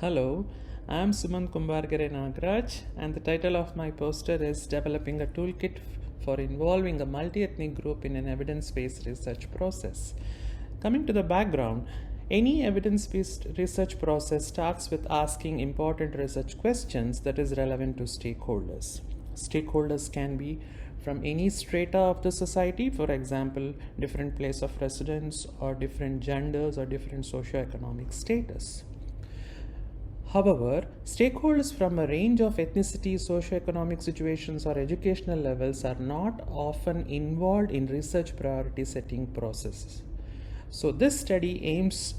Hello, I am Sumanth Kumbargere Nagraj, and the title of my poster is Developing a Toolkit for Involving a Multi-Ethnic Group in an Evidence-Based Research Process. Coming to the background, any evidence-based research process starts with asking important research questions that is relevant to stakeholders. Stakeholders can be from any strata of the society, for example, different place of residence or different genders or different socioeconomic status. However, stakeholders from a range of ethnicities, socioeconomic situations, or educational levels are not often involved in research priority setting processes. So, this study aims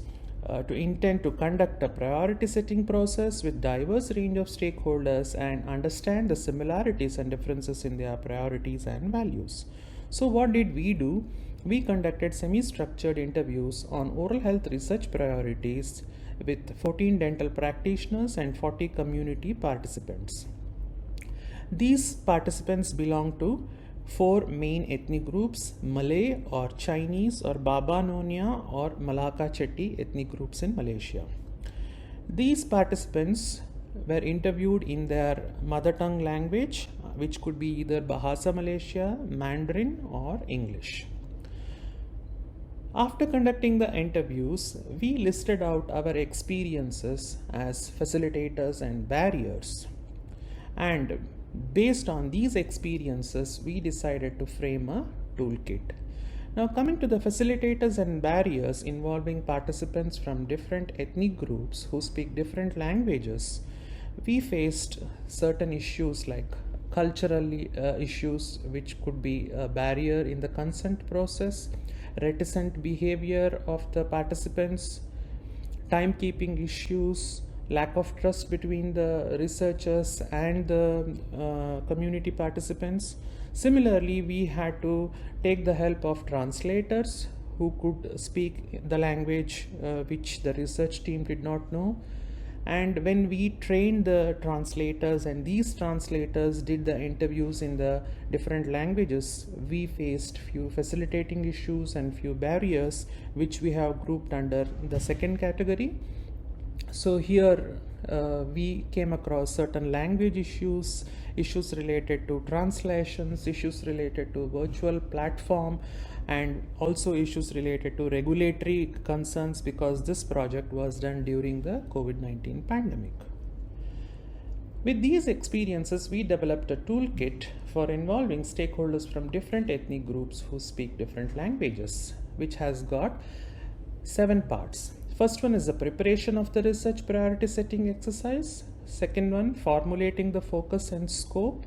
to conduct a priority setting process with diverse range of stakeholders and understand the similarities and differences in their priorities and values. So, what did we do? We conducted semi-structured interviews on oral health research priorities with 14 dental practitioners and 40 community participants. These participants belong to 4 main ethnic groups: Malay or Chinese or Baba Nonia or Malacca Chetty ethnic groups in Malaysia. These participants were interviewed in their mother tongue language, which could be either Bahasa Malaysia, Mandarin, or English. After conducting the interviews, we listed out our experiences as facilitators and barriers. And based on these experiences, we decided to frame a toolkit. Now, coming to the facilitators and barriers involving participants from different ethnic groups who speak different languages, we faced certain issues like cultural issues, which could be a barrier in the consent process, reticent behavior of the participants, timekeeping issues, lack of trust between the researchers and the community participants. Similarly, we had to take the help of translators who could speak the language which the research team did not know. And when we trained the translators and these translators did the interviews in the different languages, we faced few facilitating issues and few barriers, which we have grouped under the second category. So here we came across certain language issues, issues related to translations, issues related to virtual platform, and also issues related to regulatory concerns, because this project was done during the COVID-19 pandemic. With these experiences, we developed a toolkit for involving stakeholders from different ethnic groups who speak different languages, which has got 7 parts. First one is the preparation of the research priority setting exercise. Second one, formulating the focus and scope.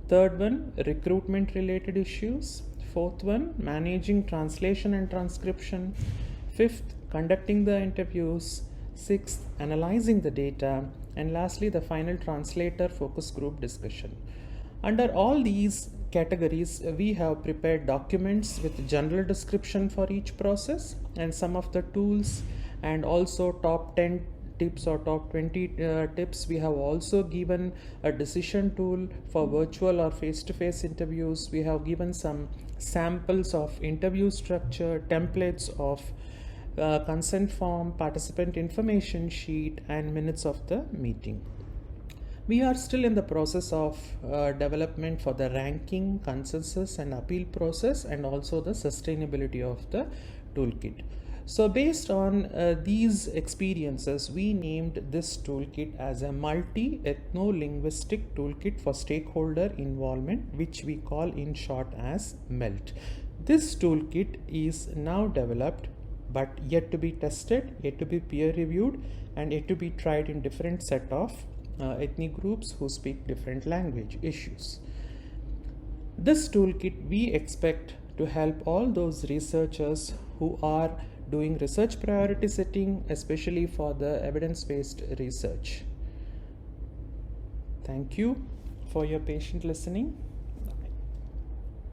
Third one, recruitment related issues. Fourth one, managing translation and transcription. Fifth, conducting the interviews. Sixth, analyzing the data. And lastly, the final translator focus group discussion. Under all these categories, we have prepared documents with general description for each process and some of the tools, and also top 10 tips or top 20 tips. We have also given a decision tool for virtual or face-to-face interviews. We have given some samples of interview structure, templates of consent form, participant information sheet, and minutes of the meeting. We are still in the process of development for the ranking, consensus, and appeal process, and also the sustainability of the toolkit. So based on these experiences, we named this toolkit as a Multi-Ethnolinguistic Toolkit for Stakeholder Involvement, which we call in short as MELT. This toolkit is now developed, but yet to be tested, yet to be peer reviewed, and yet to be tried in different set of ethnic groups who speak different language issues. This toolkit we expect to help all those researchers who are doing research priority setting, especially for the evidence-based research. Thank you for your patient listening.